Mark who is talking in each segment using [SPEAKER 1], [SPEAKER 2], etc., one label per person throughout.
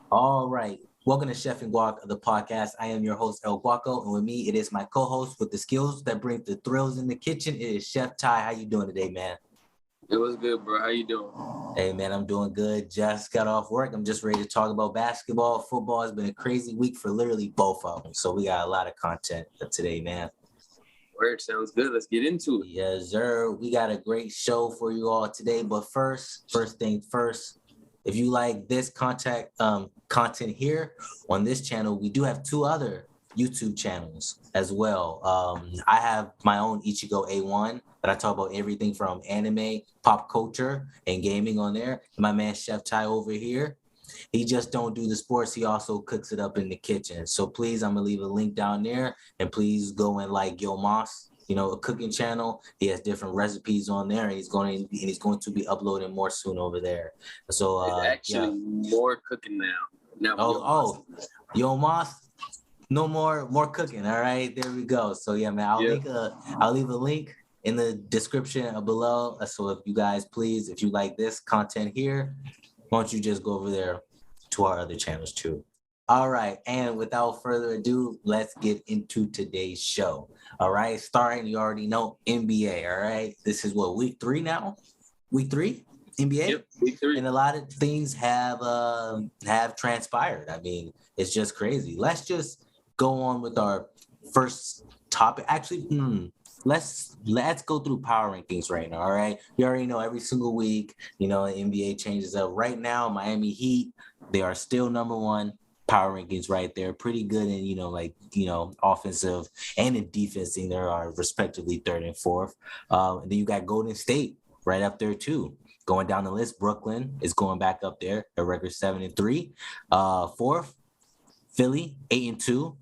[SPEAKER 1] All right. Welcome to Chef and Guac, the podcast. I am your host, El Guaco, and with me, it is my co-host with the skills that bring the thrills in the kitchen. It is Chef Ty. How you doing today, man?
[SPEAKER 2] It was good, bro. How you doing?
[SPEAKER 1] Hey, man, I'm doing good. Just got off work. I'm just ready to talk about basketball. Football has been a crazy week for literally both of them. So we got a lot of content today, man.
[SPEAKER 2] Word sounds good. Let's get into it.
[SPEAKER 1] Yes, sir. We got a great show for you all today. But first thing first, if you like this content here on this channel, we do have two other YouTube channels as well. I have my own Ichigo A1 that I talk about everything from anime, pop culture, and gaming on there. My man Chef Ty over here, he just don't do the sports. He also cooks it up in the kitchen. So please, I'm gonna leave a link down there, and please go and like Gil Moss, a cooking channel. He has different recipes on there, and he's going to be uploading more soon over there. So
[SPEAKER 2] It's
[SPEAKER 1] yeah.
[SPEAKER 2] actually more cooking now. Now we
[SPEAKER 1] Oh, Gil Moss, no more cooking. All right, there we go. So yeah, man, I'll leave a link in the description below. So if you guys please, if you like this content here, why don't you just go over there to our other channels too. All right, and without further ado, let's get into today's show. All right, starting, you already know NBA. All right, this is what, week 3 now? Week 3 NBA.
[SPEAKER 2] Yep, week 3.
[SPEAKER 1] And a lot of things have transpired. I mean, it's just crazy. Let's just go on with our first topic. Actually, let's go through power rankings right now. All right, you already know every single week. The NBA changes up. Right now, Miami Heat, they are still number one. Power rankings right there, pretty good in offensive and in defense. They are respectively third and fourth. And then you got Golden State right up there too. Going down the list, Brooklyn is going back up there. A record 7-3. Fourth, Philly 8-2.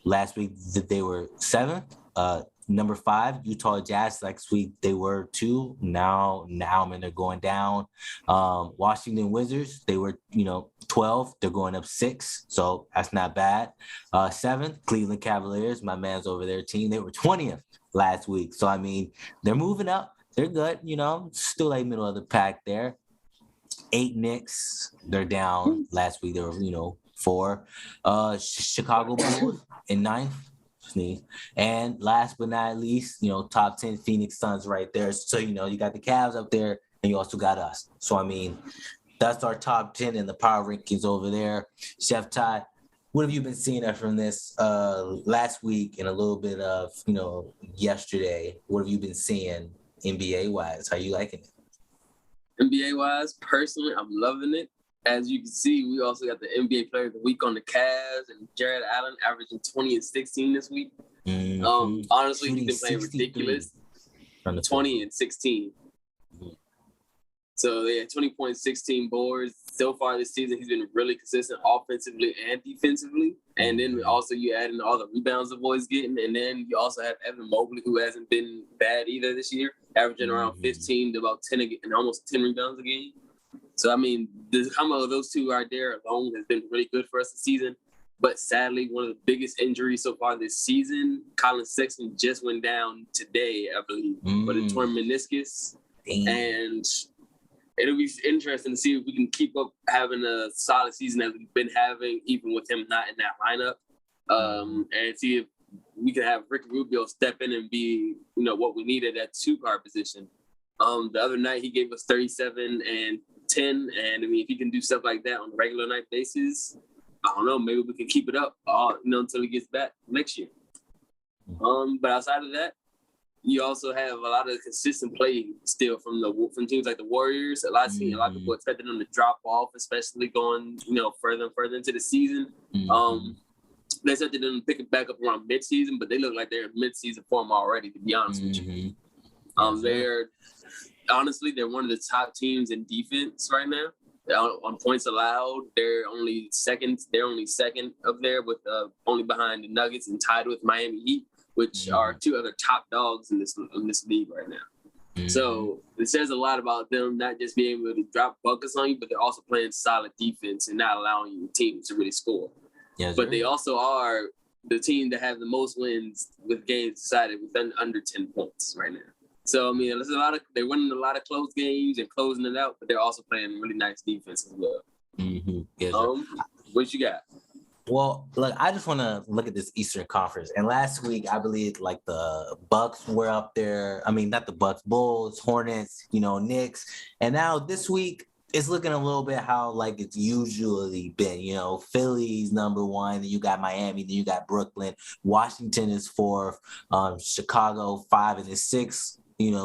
[SPEAKER 1] Last week they were seventh. Number 5, Utah Jazz. Last week they were 2. Now, they're going down. Washington Wizards, they were 12. They're going up 6, so that's not bad. 7th, Cleveland Cavaliers. My man's over their team. They were 20th last week. So I mean, they're moving up. They're good. Still like middle of the pack there. 8 Knicks. They're down. Last week they were 4. Chicago Bulls in 9th. And last but not least, top 10 Phoenix Suns right there. So, you got the Cavs up there and you also got us. So, I mean, that's our top 10 in the power rankings over there. Chef Ty, what have you been seeing from this last week and a little bit of, yesterday? What have you been seeing NBA-wise? How you liking it?
[SPEAKER 2] NBA-wise, personally, I'm loving it. As you can see, we also got the NBA Player of the Week on the Cavs, and Jared Allen averaging 20 and 16 this week. Honestly,
[SPEAKER 1] Shooting
[SPEAKER 2] he's been playing
[SPEAKER 1] 63
[SPEAKER 2] ridiculous.
[SPEAKER 1] from the
[SPEAKER 2] 20 and 16. So they had 20.16 boards. So far this season, he's been really consistent offensively and defensively. And then also you add in all the rebounds the boys getting. And then you also have Evan Mobley, who hasn't been bad either this year, averaging around 15 to about 10 and almost 10 rebounds a game. So, I mean, the combo of those two right there alone has been really good for us this season. But sadly, one of the biggest injuries so far this season, Colin Sexton just went down today, I believe, with a torn meniscus.
[SPEAKER 1] Damn.
[SPEAKER 2] And it'll be interesting to see if we can keep up having a solid season that we've been having, even with him not in that lineup. And see if we can have Ricky Rubio step in and be, what we need at that 2-guard position. The other night, he gave us 37 and 10. And, I mean, if he can do stuff like that on a regular night basis, I don't know, maybe we can keep it up, until he gets back next year. But outside of that, you also have a lot of consistent play still from teams like the Warriors. A lot of people expected them to drop off, especially going, further and further into the season. They expected them to pick it back up around mid-season, but they look like they're in mid-season form already, to be honest with you. They're one of the top teams in defense right now. On points allowed, they're only second up there, with only behind the Nuggets and tied with Miami Heat, which are 2 other top dogs in this league right now. So it says a lot about them not just being able to drop buckets on you, but they're also playing solid defense and not allowing your team to really score.
[SPEAKER 1] Yes,
[SPEAKER 2] but they also are the team that have the most wins with games decided within under 10 points right now. So, I mean, they're winning a lot of close games and closing it out, but they're also playing really nice defense as well.
[SPEAKER 1] Yes,
[SPEAKER 2] What you got?
[SPEAKER 1] Well, look, I just want to look at this Eastern Conference. And last week, I believe like the Bucks were up there. I mean, not the Bucks, Bulls, Hornets, Knicks. And now this week, it's looking a little bit how like it's usually been. Philly's number one, then you got Miami, then you got Brooklyn. Washington is fourth, Chicago 5 and then 6.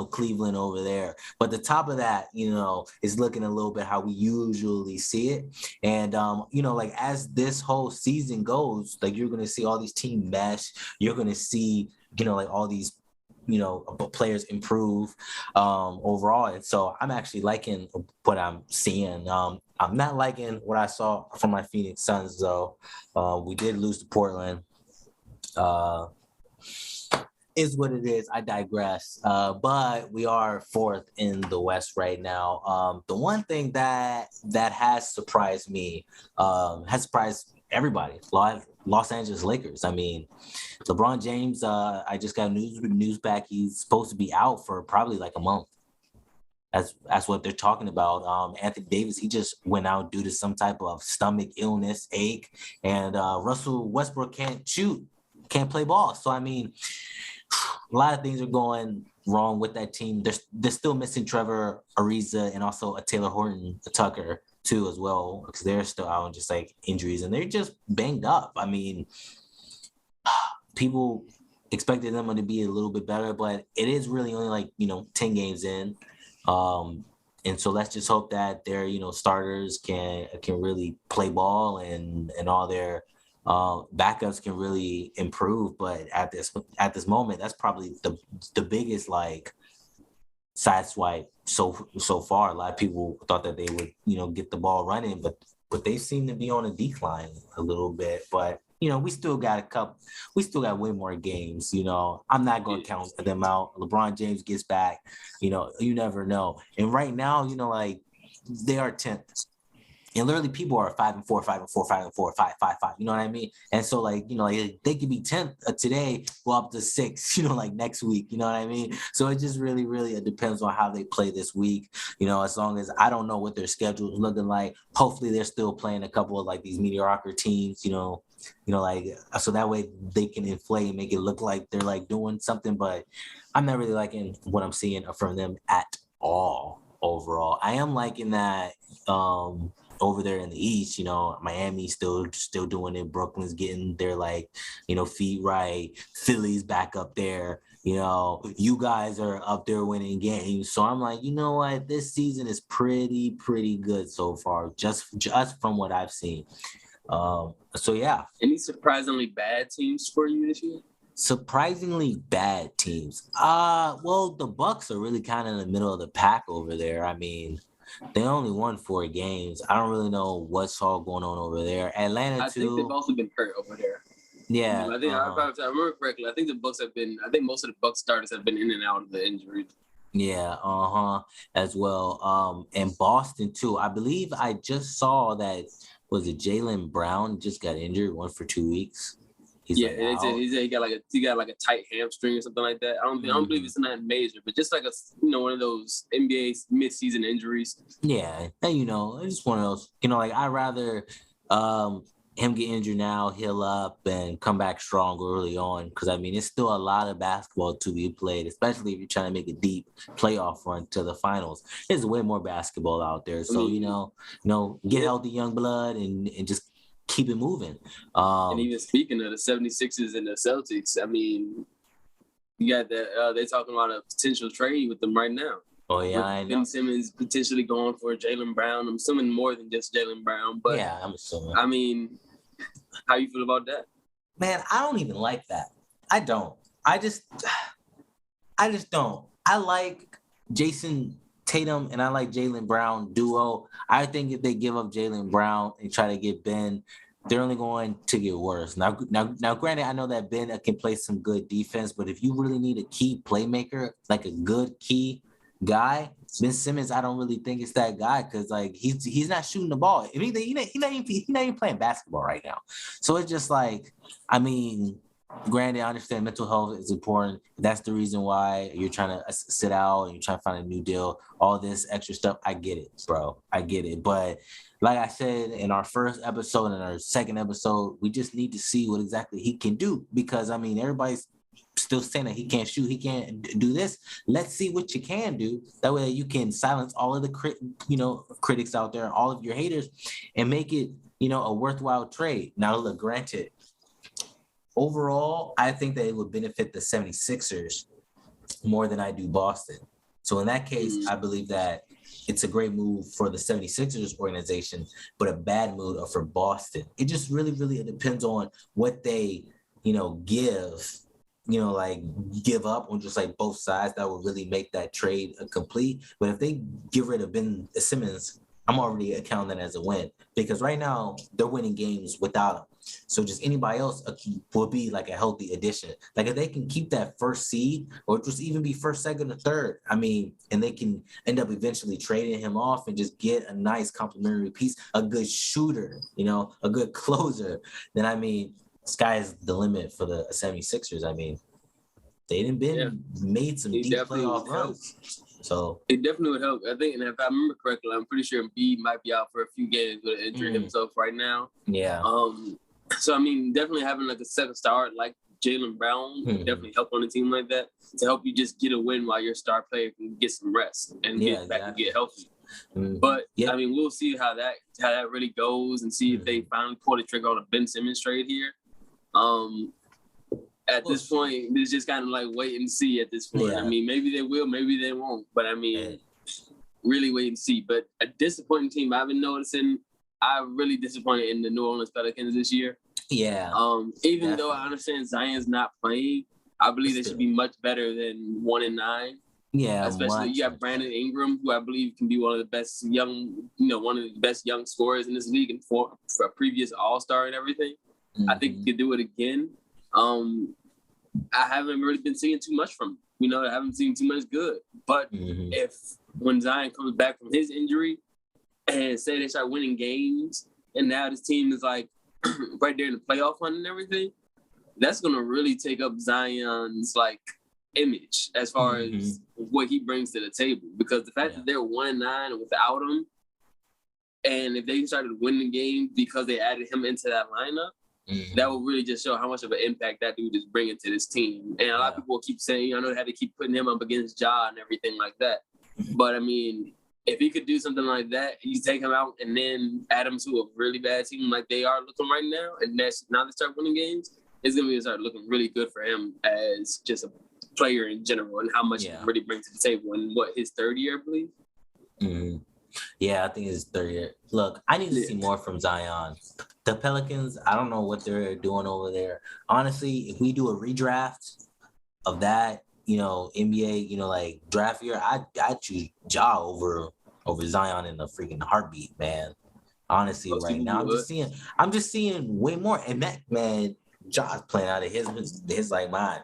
[SPEAKER 1] Cleveland over there. But the top of that, is looking a little bit how we usually see it. And like as this whole season goes, like you're gonna see all these team mesh. You're gonna see, like all these, players improve overall. And so I'm actually liking what I'm seeing. I'm not liking what I saw from my Phoenix Suns though. We did lose to Portland. Is what it is. I digress. But we are fourth in the West right now. The one thing that has surprised me, has surprised everybody, Los Angeles Lakers. I mean, LeBron James, I just got news back. He's supposed to be out for probably like a month. That's what they're talking about. Anthony Davis, he just went out due to some type of stomach illness, ache, and Russell Westbrook can't shoot, can't play ball. So I mean, a lot of things are going wrong with that team. They're still missing Trevor Ariza and also a Taylor Horton Tucker too as well, because they're still out on just like injuries and they're just banged up. I mean, people expected them to be a little bit better, but it is really only like 10 games in. And so let's just hope that their starters can really play ball and all their backups can really improve. But at this moment, that's probably the biggest like sideswipe so far. A lot of people thought that they would get the ball running, but they seem to be on a decline a little bit. But we still got to win more games. I'm not going to count them out. LeBron James gets back. You never know. And right now, like they are 10th. And literally people are 5-4, 5-4, 5-4, 5-5. You know what I mean? And so like, like they could be 10th today, go up to 6, like next week, you know what I mean? So it just really, really, it depends on how they play this week. As long as I don't know what their schedule is looking like, hopefully they're still playing a couple of like these mediocre teams, like, so that way they can inflate and make it look like they're like doing something, but I'm not really liking what I'm seeing from them at all overall. I am liking that, over there in the East, Miami's still doing it. Brooklyn's getting their like, feet right. Philly's back up there. You guys are up there winning games. So I'm like, you know what? This season is pretty good so far, just from what I've seen. So yeah.
[SPEAKER 2] Any surprisingly bad teams for you this year?
[SPEAKER 1] Surprisingly bad teams. Well, the Bucks are really kind of in the middle of the pack over there. I mean, they only won 4 games. I don't really know what's all going on over there. Atlanta
[SPEAKER 2] I think they've also been hurt over there.
[SPEAKER 1] Yeah.
[SPEAKER 2] I think if I remember correctly, I think the Bucks have been. I think most of the Bucks starters have been in and out of the injuries.
[SPEAKER 1] Yeah, as well. And Boston too. I believe I just saw that, was it Jaylen Brown just got injured, 1 for 2 weeks.
[SPEAKER 2] He got like a tight hamstring or something like that. I don't believe it's not major, but just like a one of those NBA mid-season injuries.
[SPEAKER 1] Yeah, and it's just one of those. Like I'd rather him get injured now, heal up, and come back strong early on. Because I mean, it's still a lot of basketball to be played, especially if you're trying to make a deep playoff run to the finals. There's way more basketball out there, so get healthy, young blood, and just keep it moving.
[SPEAKER 2] And even speaking of the 76ers and the Celtics, I mean, you got that they're talking about a potential trade with them right now.
[SPEAKER 1] Oh yeah, I know.
[SPEAKER 2] Ben Simmons potentially going for Jaylen Brown. I'm assuming more than just Jaylen Brown, but
[SPEAKER 1] yeah, I'm assuming.
[SPEAKER 2] I mean, how you feel about that?
[SPEAKER 1] Man, I don't even like that. I don't. I just don't. I like Jason Tatum and I like Jaylen Brown duo. I think if they give up Jaylen Brown and try to get Ben, they're only going to get worse. Now, granted, I know that Ben can play some good defense, but if you really need a key playmaker, like a good key guy, Ben Simmons, I don't really think it's that guy because like he's not shooting the ball. If he's not even playing basketball right now. So it's just like, I mean, Granted, I understand mental health is important. That's the reason why you're trying to sit out and you're trying to find a new deal. All this extra stuff, I get it, bro. I get it. But like I said in our first episode and our second episode, we just need to see what exactly he can do because I mean everybody's still saying that he can't shoot, he can't do this. Let's see what you can do. That way you can silence all of the critics out there, all of your haters, and make it a worthwhile trade. Now, look, granted. Overall, I think that it would benefit the 76ers more than I do Boston. So in that case, I believe that it's a great move for the 76ers organization, but a bad move for Boston. It just really, really depends on what they, give, like give up on just like both sides. That would really make that trade complete. But if they get rid of Ben Simmons, I'm already accounting that as a win because right now they're winning games without him. So just anybody else will be like a healthy addition. Like if they can keep that first seed or just even be first, second, or third, I mean, and they can end up eventually trading him off and just get a nice complimentary piece, a good shooter, a good closer, then I mean, sky's the limit for the 76ers. I mean, they didn't made some deep playoff runs. So
[SPEAKER 2] it definitely would help. I think, and if I remember correctly, I'm pretty sure Embiid might be out for a few games with an injury himself right now.
[SPEAKER 1] Yeah.
[SPEAKER 2] So I mean, definitely having like a second star like Jaylen Brown would definitely help on a team like that to help you just get a win while your star player can get some rest and get back and get healthy. But I mean, we'll see how that really goes and see if they finally pull the trigger on a Ben Simmons trade here. At this point, it's just kind of like wait and see at this point. Yeah. I mean, maybe they will, maybe they won't. But I mean, really wait and see. But a disappointing team I've been noticing, I'm really disappointed in the New Orleans Pelicans this year.
[SPEAKER 1] Yeah.
[SPEAKER 2] Even though I understand Zion's not playing, I believe they should be much better than 1-9.
[SPEAKER 1] Yeah.
[SPEAKER 2] Especially you have Brandon Ingram, who I believe can be one of the best young scorers in this league and for a previous All-Star and everything. I think he could do it again. I haven't really been seeing too much from him. I haven't seen too much good. But if when Zion comes back from his injury and say they start winning games and now this team is like right there in the playoff hunt and everything, that's going to really take up Zion's like image as far as what he brings to the table. Because the fact that they're 1-9 without him, and if they started winning games because they added him into that lineup, that will really just show how much of an impact that dude is bringing to this team. And a lot of people keep saying, I know they had to keep putting him up against Ja and everything like that. But, I mean, if he could do something like that, you take him out and then add him to a really bad team like they are looking right now, and now they start winning games, it's going to start looking really good for him as just a player in general and how much he really brings to the table in, his third year, I believe?
[SPEAKER 1] Yeah, I think it's third year. Look, I need to see more from Zion. The Pelicans, I don't know what they're doing over there. Honestly, if we do a redraft of that, NBA, like draft year, I choose Ja over Zion in a freaking heartbeat, man. Honestly, right now, I'm just seeing way more. And man, Ja's playing out of his like mind.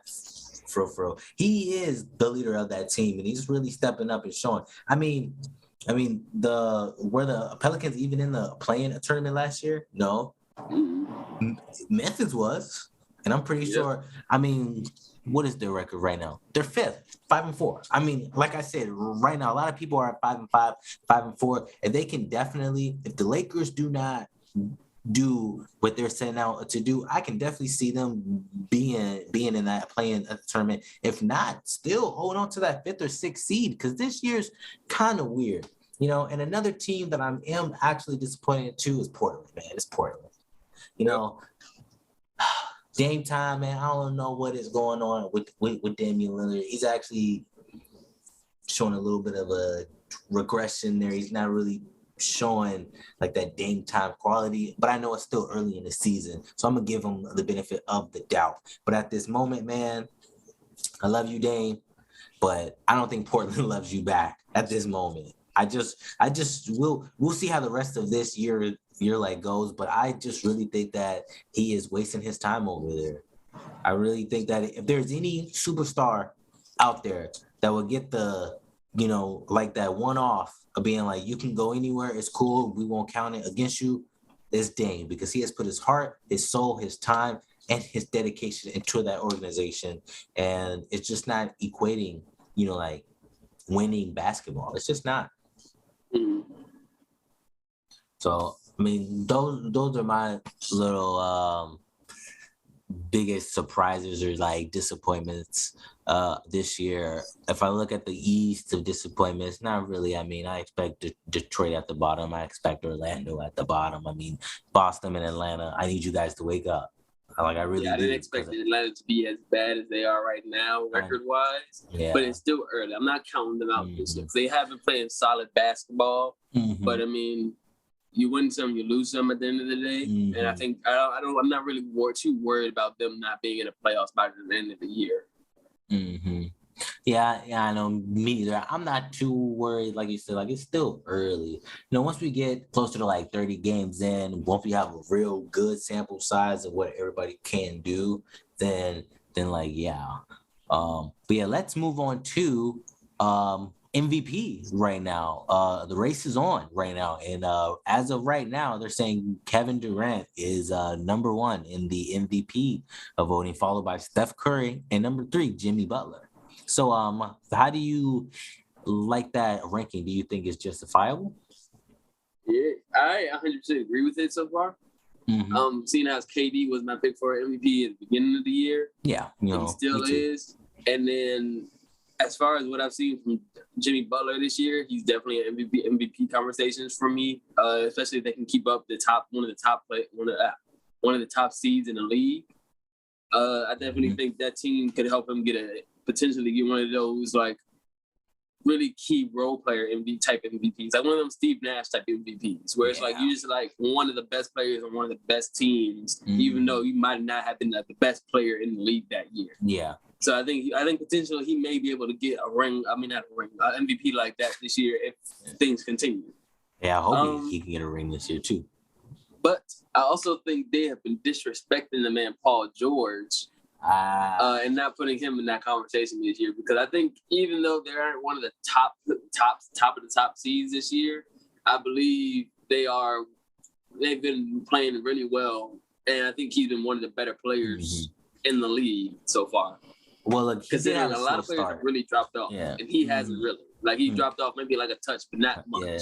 [SPEAKER 1] For real. He is the leader of that team, and he's really stepping up and showing. I mean, were the Pelicans even in the play-in tournament last year? No. Memphis was, and I'm pretty sure. I mean, what is their record right now? They're 5th, 5-4. I mean, like I said, right now a lot of people are at 5-5, 5-4. If they can if the Lakers do not do what they're setting out to do, I can definitely see them being in that play-in tournament. If not, still hold on to that 5th or 6th seed because this year's kind of weird, And another team that I am actually disappointed too is Portland, man. It's Portland. Dame time, man. I don't know what is going on with Damian Lillard. He's actually showing a little bit of a regression there. He's not really showing like that Dame time quality, but I know it's still early in the season, so I'm gonna give him the benefit of the doubt. But at this moment, man, I love you, Dame, but I don't think Portland loves you back at this moment. We'll see how the rest of this year like goes, but I just really think that he is wasting his time over there. I really think that if there's any superstar out there that will get the, like that one-off of being like, you can go anywhere, it's cool, we won't count it against you, it's Dame, because he has put his heart, his soul, his time, and his dedication into that organization, and it's just not equating, like winning basketball. It's just not.
[SPEAKER 2] Mhm.
[SPEAKER 1] So I mean, those are my little biggest surprises or like disappointments this year. If I look at the East of disappointments, not really. I mean, I expect Detroit at the bottom. I expect Orlando at the bottom. I mean, Boston and Atlanta. I need you guys to wake up. Like I really
[SPEAKER 2] Yeah, I didn't
[SPEAKER 1] do.
[SPEAKER 2] expect Atlanta to be as bad as they are right now, record-wise.
[SPEAKER 1] Yeah.
[SPEAKER 2] But it's still early. I'm not counting them out this year.
[SPEAKER 1] Mhm.
[SPEAKER 2] They have been playing solid basketball.
[SPEAKER 1] Mhm.
[SPEAKER 2] But I mean, you win some, you lose some at the end of the day. And I think I'm not really too worried about them not being in the playoffs by the end of the year.
[SPEAKER 1] Mm-hmm. Yeah, I know. Me either. I'm not too worried. Like you said, like it's still early. Once we get closer to like 30 games in, once we have a real good sample size of what everybody can do, then like yeah. But yeah, let's move on to MVP right now. The race is on right now, and as of right now, they're saying Kevin Durant is number one in the MVP voting, followed by Steph Curry, and number three, Jimmy Butler. So, how do you like that ranking? Do you think it's justifiable?
[SPEAKER 2] Yeah, I 100% agree with it so far.
[SPEAKER 1] Mm-hmm.
[SPEAKER 2] Seeing as KD was my pick for MVP at the beginning of the year,
[SPEAKER 1] Yeah,
[SPEAKER 2] and he still is. And then, as far as what I've seen from Jimmy Butler this year, he's definitely an MVP conversations for me. Especially if they can keep up one of the top seeds in the league. I definitely think that team could help him potentially get one of those like really key role player type MVPs, like one of them Steve Nash type MVPs, where it's like you're just like one of the best players on one of the best teams, even though you might not have been like, the best player in the league that year.
[SPEAKER 1] Yeah.
[SPEAKER 2] So I think potentially he may be able to get a ring. I mean, not a ring, an MVP like that this year if things continue.
[SPEAKER 1] Yeah, I hope he can get a ring this year too.
[SPEAKER 2] But I also think they have been disrespecting the man Paul George. And not putting him in that conversation this year, because I think even though they aren't one of the top of the top seeds this year, I believe they've been playing really well, and I think he's been one of the better players in the league so far.
[SPEAKER 1] Well, look,
[SPEAKER 2] considering a lot of players have really dropped off, and he hasn't really. Like he dropped off maybe like a touch, but not much.
[SPEAKER 1] Yeah.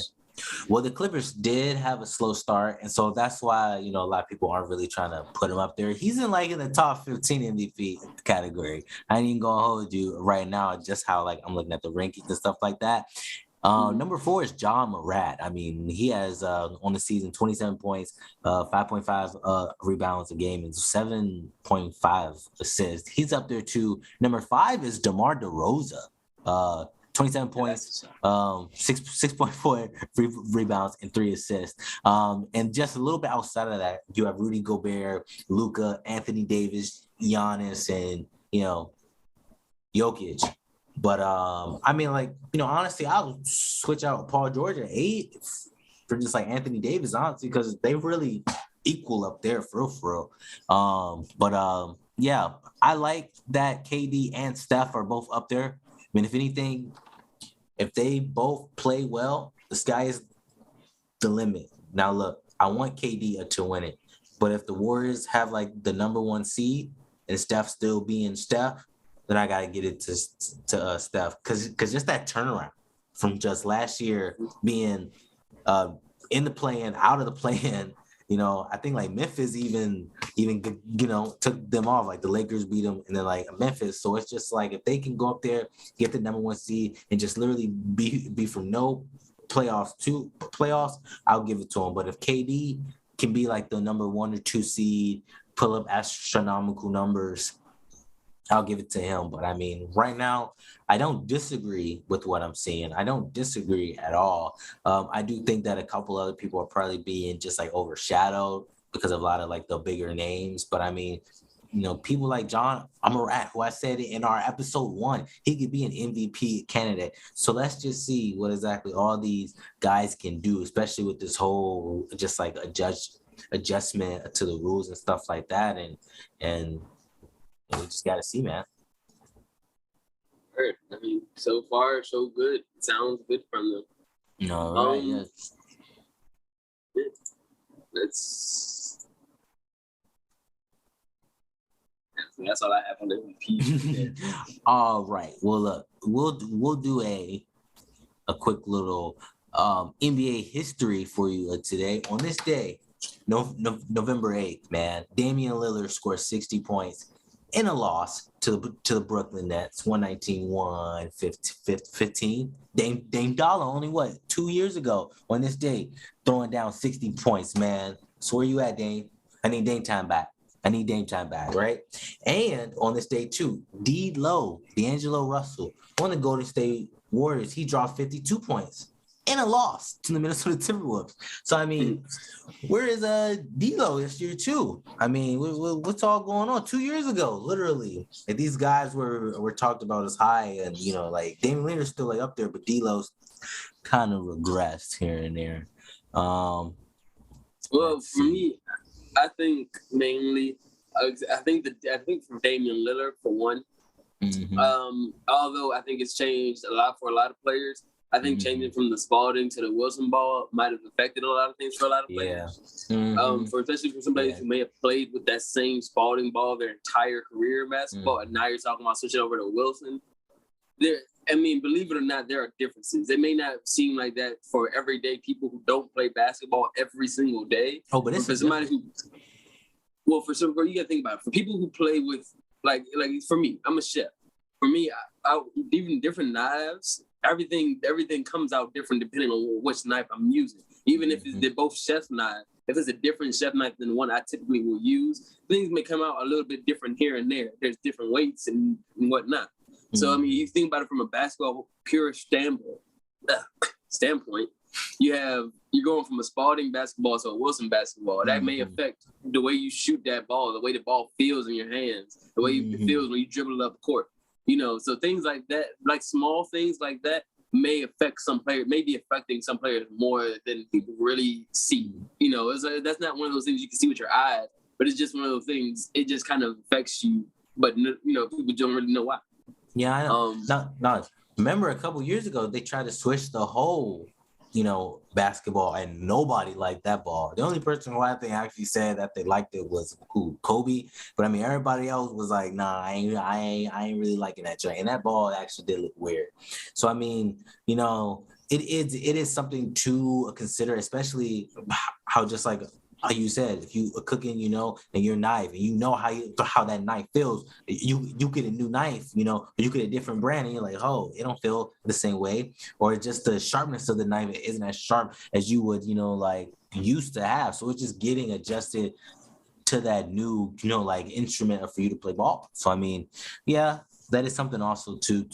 [SPEAKER 1] Well, the Clippers did have a slow start, and so that's why a lot of people aren't really trying to put him up there. He's in the top 15 MVP category. I ain't even gonna hold you right now, just how I'm looking at the rankings and stuff like that. Number 4 is John Morant. I mean, he has on the season 27 points, 5.5 rebounds a game, and 7.5 assists. He's up there too. Number 5 is DeMar DeRozan. 27 points, 6.4 rebounds, and 3 assists. And just a little bit outside of that, you have Rudy Gobert, Luka, Anthony Davis, Giannis, and Jokic. But I mean, honestly, I would switch out Paul George at 8 for just Anthony Davis, honestly, because they really equal up there for real. Yeah, I like that KD and Steph are both up there. I mean, if anything, if they both play well, the sky is the limit. Now, look, I want KD to win it, but if the Warriors have the number 1 seed and Steph still being Steph, then I gotta get it to Steph, because just that turnaround from just last year being in the play-in, out of the play-in. I think Memphis even took them off. The Lakers beat them, and then Memphis. So it's just if they can go up there, get the number 1 seed, and just literally be from no playoffs to playoffs, I'll give it to them. But if KD can be the number 1 or 2 seed, pull up astronomical numbers, I'll give it to him. But I mean, right now, I don't disagree with what I'm seeing. I don't disagree at all. I do think that a couple other people are probably being just overshadowed because of a lot of the bigger names. But I mean, people like John Morant, who I said in our episode 1, he could be an MVP candidate. So let's just see what exactly all these guys can do, especially with this whole just adjustment to the rules and stuff like that. And we just got to see, man.
[SPEAKER 2] Right. I mean, so far, so good. Sounds good from them.
[SPEAKER 1] No, right, yes.
[SPEAKER 2] Let's personally. That's all I have on the MVP.
[SPEAKER 1] All right. Well, look, we'll do a quick little NBA history for you today. On this day, November 8th, man, Damian Lillard scored 60 points in a loss to the Brooklyn Nets, 119-115. Dame Dollar only 2 years ago on this day throwing down 60 points, man. So where you at, Dame? I need Dame time back. Right? And on this day too, D'Angelo Russell on the Golden State Warriors, he dropped 52 points in a loss to the Minnesota Timberwolves. So I mean, where is D'Lo this year too? I mean, what's all going on? 2 years ago, literally, like these guys were talked about as high, and like Damian Lillard's still like up there, but D'Lo's kind of regressed here and there.
[SPEAKER 2] Well, for me, I think mainly, I think from Damian Lillard for one.
[SPEAKER 1] Mm-hmm.
[SPEAKER 2] Although I think it's changed a lot for a lot of players. I think changing from the Spalding to the Wilson ball might have affected a lot of things for a lot of players.
[SPEAKER 1] Yeah.
[SPEAKER 2] Especially for somebody who may have played with that same Spalding ball their entire career in basketball, and now you're talking about switching over to Wilson. Believe it or not, there are differences. It may not seem like that for everyday people who don't play basketball every single day.
[SPEAKER 1] Oh, but it's
[SPEAKER 2] for somebody who, for you got to think about it. For people who play with like for me, I'm a chef. For me, I even different knives. Everything comes out different depending on which knife I'm using. Even if they're both chef knives, if it's a different chef knife than the one I typically will use, things may come out a little bit different here and there. There's different weights and whatnot. So you think about it from a basketball pure standpoint. You're going from a Spalding basketball to a Wilson basketball. That may affect the way you shoot that ball, the way the ball feels in your hands, the way it feels when you dribble it up the court. So things like that, like small things like that, may affect some players, may be affecting some players more than people really see. That's not one of those things you can see with your eyes, but it's just one of those things. It just kind of affects you, but people don't really know why.
[SPEAKER 1] Yeah, I know. No. Remember a couple years ago they tried to switch the whole, basketball, and nobody liked that ball. The only person who I think actually said that they liked it was Kobe. But I mean, everybody else was like, "Nah, I ain't really liking that joint." And that ball actually did look weird. So I mean, it is something to consider, especially how just like how you said, if you are cooking, and your knife, and how that knife feels, you get a new knife, or you get a different brand, and you're like, oh, it don't feel the same way, or just the sharpness of the knife isn't as sharp as you would, like used to have. So it's just getting adjusted to that new, instrument for you to play ball. So I mean, yeah, that is something also to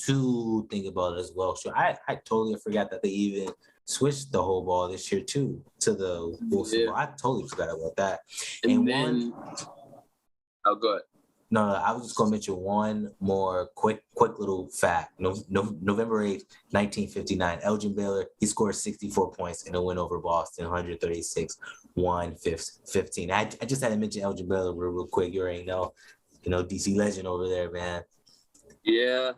[SPEAKER 1] think about as well. So I totally forgot that they even switched the whole ball this year too to the Wilson ball. I totally forgot about that.
[SPEAKER 2] And then, go ahead.
[SPEAKER 1] No, I was just gonna mention one more quick little fact. November 8th, 1959, Elgin Baylor, he scored 64 points in a win over Boston, 136-115. I just had to mention Elgin Baylor real quick. You already know, DC legend over there, man.
[SPEAKER 2] Yeah.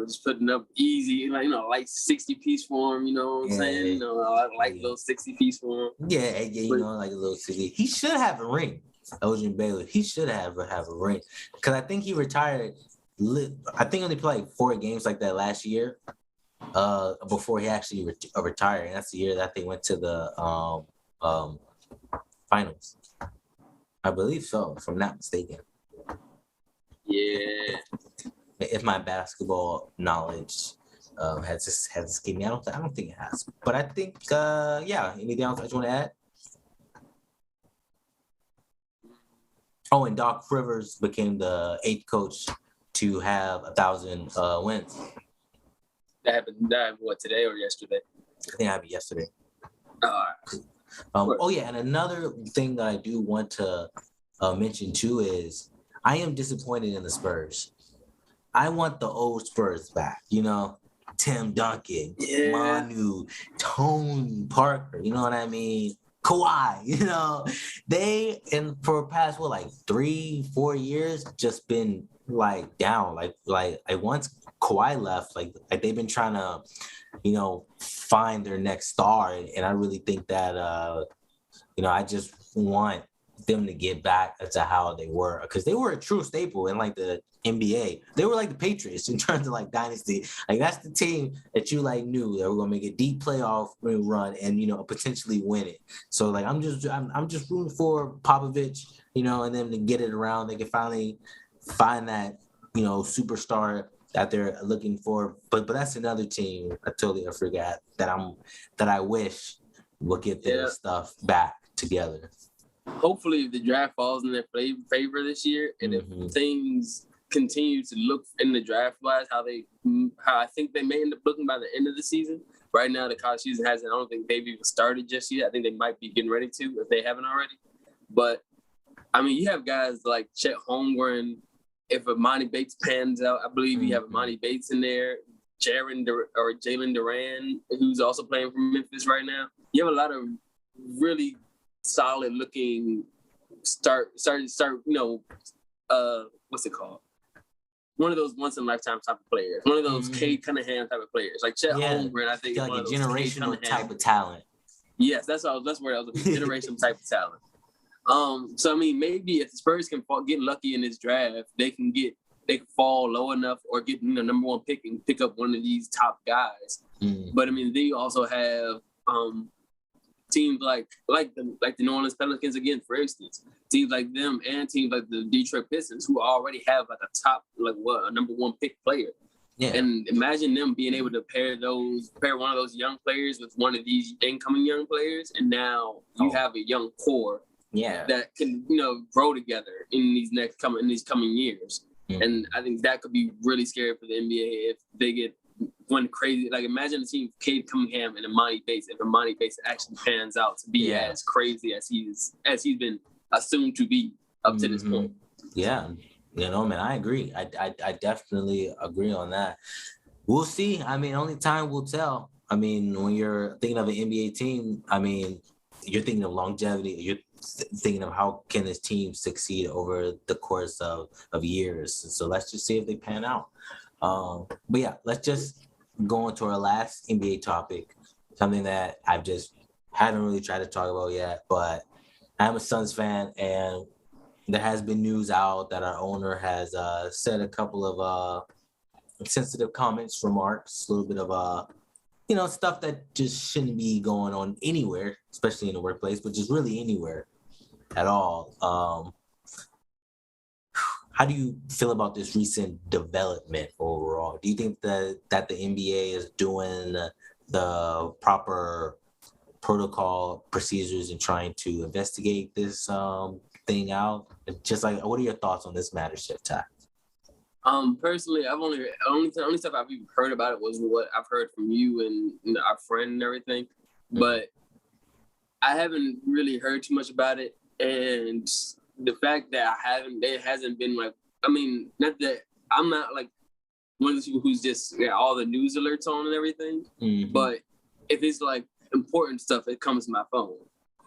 [SPEAKER 2] Just putting up easy, like 60-piece for him, you know what I'm saying? I like little 60-piece for him.
[SPEAKER 1] Yeah, like a little 60. He should have a ring, Elgin Baylor. He should have a ring. Because I think he retired, I think only played 4 games like that last year before he actually retired. And that's the year that they went to the finals. I believe so, if I'm not mistaken.
[SPEAKER 2] Yeah.
[SPEAKER 1] If my basketball knowledge has escaped me, I don't think it has. But I think, anything else I just want to add? Oh, and Doc Rivers became the 8th coach to have 1,000 wins.
[SPEAKER 2] That happened today or yesterday?
[SPEAKER 1] I think it happened yesterday.
[SPEAKER 2] All right.
[SPEAKER 1] And another thing that I do want to mention too is I am disappointed in the Spurs. I want the old Spurs back, Tim Duncan, Manu, Tony Parker, you know what I mean? Kawhi, they, and for the past, 3-4 years, just been down. Like once Kawhi left, like they've been trying to, find their next star. And I really think that, I just want them to get back to how they were, because they were a true staple in like the NBA. They were like the Patriots in terms of like dynasty. Like that's the team that you like knew that were gonna make a deep playoff run and potentially win it. So like I'm just rooting for Popovich, and them to get it around. They can finally find that superstar that they're looking for. But that's another team I totally forgot that I wish will get their stuff back together.
[SPEAKER 2] Hopefully, if the draft falls in their favor this year, and if things continue to look in the draft wise how I think they may end up looking by the end of the season. Right now, the college season hasn't. I don't think they've even started just yet. I think they might be getting ready to if they haven't already. But I mean, you have guys like Chet Holmgren. If Imani Bates pans out, I believe you have Imani Bates in there. Jalen Duran, who's also playing for Memphis right now. You have a lot of really solid looking start. What's it called? One of those once in a lifetime type of players. One of those Cade Cunningham type of players. Like Chet Holmgren, I think,
[SPEAKER 1] like
[SPEAKER 2] one
[SPEAKER 1] a
[SPEAKER 2] of those
[SPEAKER 1] generational type of talent.
[SPEAKER 2] Yes, that's where I was generational type of talent. So I mean, maybe if the Spurs can get lucky in this draft, they can fall low enough or get number one pick and pick up one of these top guys. But I mean, they also have teams like the New Orleans Pelicans again, for instance. Teams like them and teams like the Detroit Pistons, who already have like a number one pick player. Yeah. And imagine them being able to pair one of those young players with one of these incoming young players, and now you have a young core that can grow together in these coming years. And I think that could be really scary for the NBA if they get one crazy. Like imagine a team of Cade Cunningham and Imani Bates. If Imani Bates actually pans out to be as crazy as he's been assumed to be up to this point.
[SPEAKER 1] Yeah, man, I agree. I definitely agree on that. We'll see. I mean, only time will tell. I mean, when you're thinking of an NBA team, I mean, you're thinking of longevity. You're thinking of how can this team succeed over the course of years. So let's just see if they pan out. But yeah, let's just go on to our last NBA topic, something that I've just haven't really tried to talk about yet, but I'm a Suns fan, and there has been news out that our owner has said a couple of sensitive comments, remarks, a little bit of stuff that just shouldn't be going on anywhere, especially in the workplace, but just really anywhere at all. How do you feel about this recent development overall? Do you think that the NBA is doing the proper protocol procedures in trying to investigate this thing out? Just like, what are your thoughts on this matter, Chef Ty?
[SPEAKER 2] Personally, I've only stuff I've even heard about it was what I've heard from you and our friend and everything, but I haven't really heard too much about it. And the fact that there hasn't been like, I mean, not that I'm not like one of those people who's just all the news alerts on and everything, but if it's like important stuff, it comes to my phone.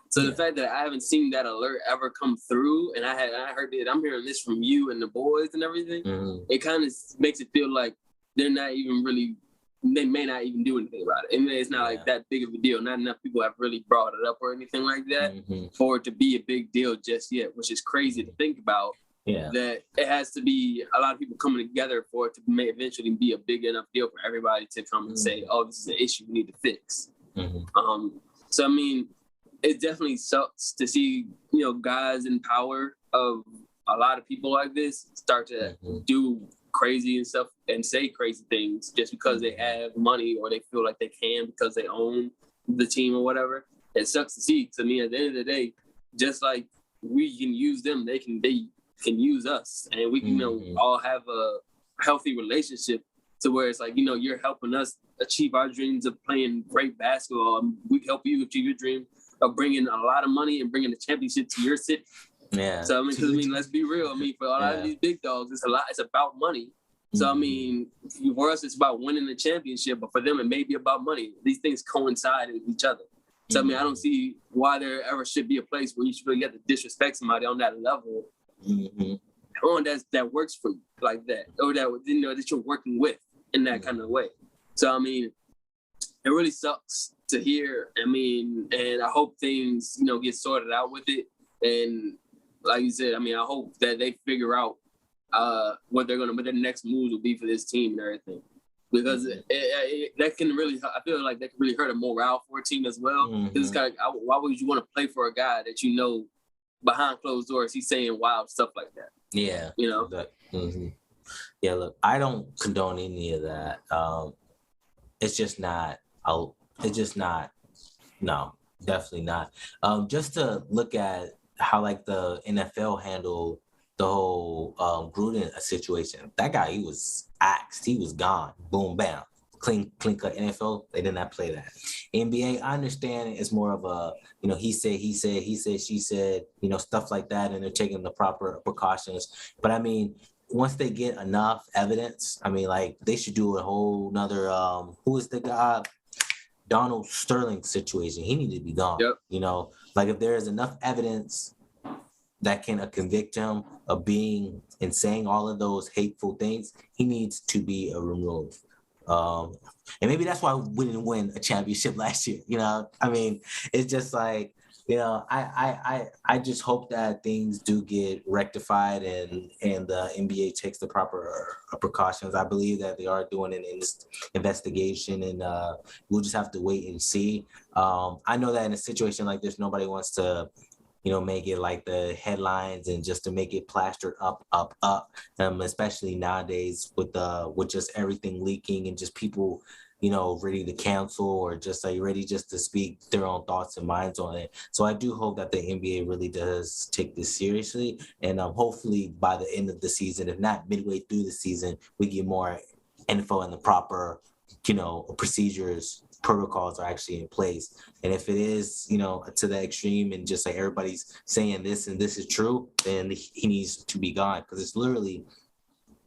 [SPEAKER 2] So the fact that I haven't seen that alert ever come through, and I heard it, I'm hearing this from you and the boys and everything, it kind of makes it feel like they may not even do anything about it. And it's not like that big of a deal. Not enough people have really brought it up or anything like that for it to be a big deal just yet, which is crazy to think about. Yeah. That it has to be a lot of people coming together for it to eventually be a big enough deal for everybody to come and say, oh, this is an issue we need to fix. So, I mean, it definitely sucks to see, guys in power of a lot of people like this start to do crazy and stuff and say crazy things just because they have money or they feel like they can because they own the team or whatever. It sucks to see. To me, at the end of the day, just like we can use them, they can use us, and we can all have a healthy relationship to where it's like, you're helping us achieve our dreams of playing great basketball. We help you achieve your dream of bringing a lot of money and bringing the championship to your city. Yeah. So let's be real. For a lot of these big dogs, it's about money. So for us, it's about winning the championship, but for them, it may be about money. These things coincide with each other. So I don't see why there ever should be a place where you should really have to disrespect somebody on that level. That works for you like that, or that you're working with in that kind of way. So it really sucks to hear. And I hope things get sorted out with it. And like you said, I mean, I hope that they figure out what their next moves will be for this team and everything. Because that can really, I feel like that can really hurt a morale for a team as well. Because it's kind of, why would you want to play for a guy that you know behind closed doors he's saying wild stuff like that?
[SPEAKER 1] Yeah,
[SPEAKER 2] you know.
[SPEAKER 1] Yeah, look, I don't condone any of that. It's just not. It's just not. No, definitely not. Just to look at how like the NFL handled the whole Gruden situation. That guy, he was axed. He was gone. Boom, bam. Clean cut. NFL, they did not play that. NBA, I understand it's more of a, he said, she said, stuff like that, and they're taking the proper precautions. But I mean, once they get enough evidence, I mean, like they should do a whole nother. Who is the guy? Donald Sterling situation. He needed to be gone.
[SPEAKER 2] Yep.
[SPEAKER 1] Like if there is enough evidence that can convict him of being and saying all of those hateful things, he needs to be removed. And maybe that's why we didn't win a championship last year. I mean, it's just like, I just hope that things do get rectified and the NBA takes the proper precautions. I believe that they are doing an investigation, and we'll just have to wait and see. I know that in a situation like this, nobody wants to, make it like the headlines and just to make it plastered up, especially nowadays with just everything leaking and just people, ready to cancel or just like ready just to speak their own thoughts and minds on it. So I do hope that the NBA really does take this seriously. And hopefully by the end of the season, if not midway through the season, we get more info and the proper, procedures, protocols are actually in place. And if it is, to the extreme and just like everybody's saying this and this is true, then he needs to be gone, because it's literally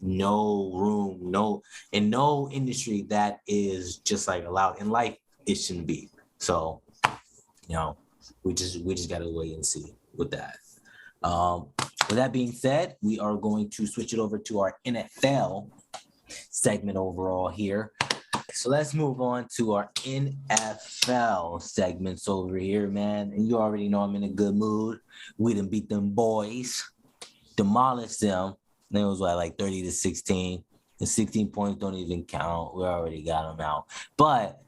[SPEAKER 1] no room, in no industry that is just like allowed in life. It shouldn't be. So, we just gotta wait and see with that. With that being said, we are going to switch it over to our NFL segment overall here. So let's move on to our NFL segments over here, man. And you already know I'm in a good mood. We done beat them boys, demolished them. And it was like 30-16. And 16 points don't even count. We already got them out. But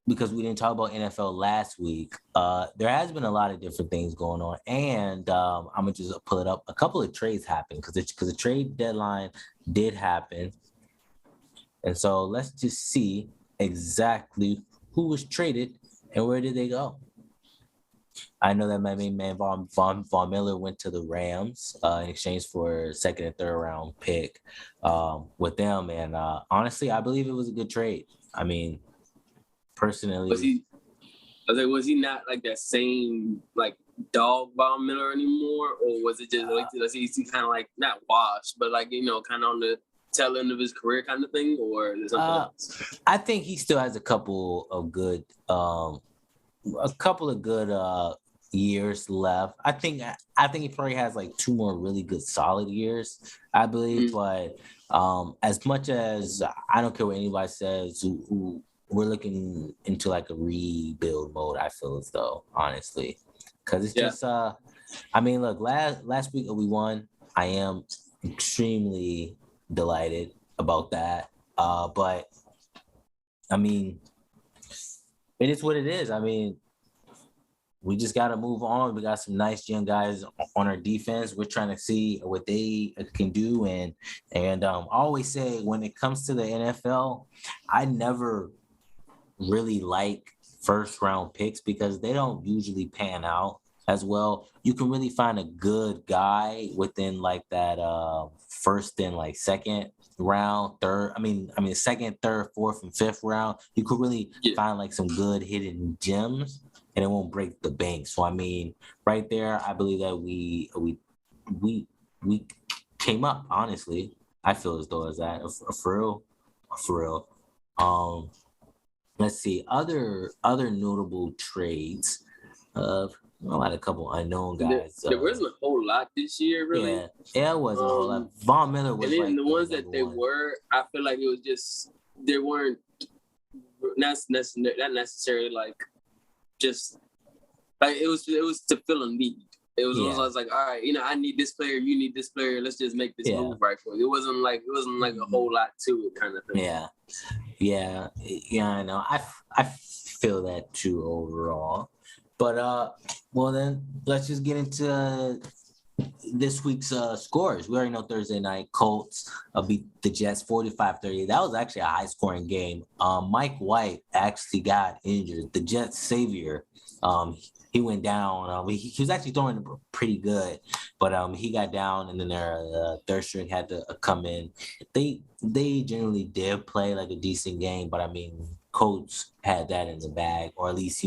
[SPEAKER 1] because we didn't talk about NFL last week, there has been a lot of different things going on. And I'm going to just pull it up. A couple of trades happened because the trade deadline did happen. And so let's just see exactly who was traded and where did they go. I know that my main man Von Miller went to the Rams in exchange for second and third round pick with them. And honestly, I believe it was a good trade. I mean, personally,
[SPEAKER 2] was he not like that same like dog Von Miller anymore, or was it just like is he kind of like not washed, but like kind of on the tail end of his career kind of thing, or is something else?
[SPEAKER 1] I think he still has a couple of good years left. I think he probably has like 2 more really good solid years, I believe. But as much as I don't care what anybody says, who we're looking into like a rebuild mode, I feel as though, honestly, because it's just I mean, look, last week we won. I am extremely delighted about that. But I mean, it is what it is. I mean, we just got to move on. We got some nice young guys on our defense. We're trying to see what they can do. And I always say when it comes to the NFL, I never really like first round picks because they don't usually pan out as well. You can really find a good guy within like that first and like second round, third. I mean, second, third, fourth, and fifth round. You could really find like some good hidden gems, and it won't break the bank. So I mean, right there, I believe that we came up. Honestly, I feel as though as that for real. Let's see other notable trades. I had a couple unknown guys.
[SPEAKER 2] There wasn't a whole lot this year, really.
[SPEAKER 1] Yeah, it wasn't a whole lot. Von Miller was.
[SPEAKER 2] And then
[SPEAKER 1] like
[SPEAKER 2] the ones that they were, I feel like it was just they weren't not necessarily like just Like it was to fill a need. It was
[SPEAKER 1] Yeah.
[SPEAKER 2] almost like, all right, I need this player, you need this player. Let's just make this
[SPEAKER 1] Yeah.
[SPEAKER 2] move right for you. It wasn't like a whole lot to it, kind of thing.
[SPEAKER 1] Yeah. I know. I feel that too overall. But well then let's just get into this week's scores. We already know Thursday night Colts beat the Jets 45-30. That was actually a high scoring game. Mike White actually got injured. The Jets savior. He went down. He was actually throwing pretty good, but he got down, and then their third string had to come in. They generally did play like a decent game, but I mean, Colts had that in the bag, or at least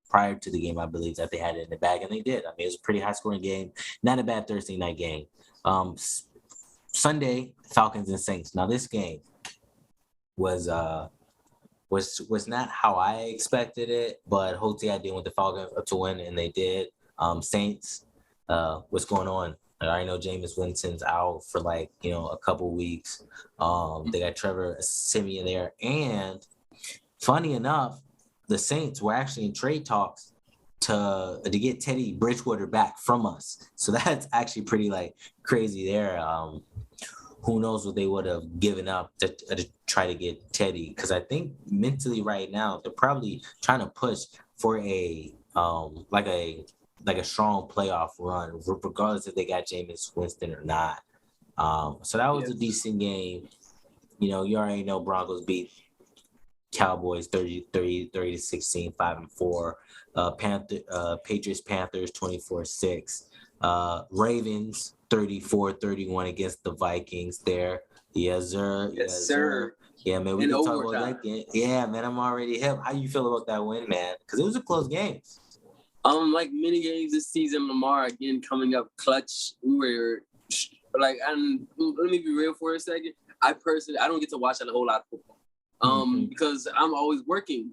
[SPEAKER 1] prior to the game, I believe that they had it in the bag, and they did. I mean, it was a pretty high scoring game, not a bad Thursday night game. Sunday, Falcons and Saints. Now this game was not how I expected it, but hopefully I did want the Falcons to win, and they did. Saints, what's going on? I already know Jameis Winston's out for a couple weeks. They got Trevor Siemian there, and funny enough, the Saints were actually in trade talks to get Teddy Bridgewater back from us. So that's actually pretty crazy there. Who knows what they would have given up to try to get Teddy? Because I think mentally right now they're probably trying to push for a strong playoff run, regardless if they got Jameis Winston or not. So that was a decent game. You already know Broncos beat Cowboys 30-16, 5-4. Patriots Panthers 24-6. Ravens 34-31 against the Vikings there. Yes, sir.
[SPEAKER 2] Yes, sir.
[SPEAKER 1] Yeah, man, we can talk about that game. Yeah, man, I'm already hip. How you feel about that win, man? Because it was a close game.
[SPEAKER 2] Like many games this season, Lamar again coming up clutch. We were let me be real for a second. I don't get to watch a whole lot of football. Because I'm always working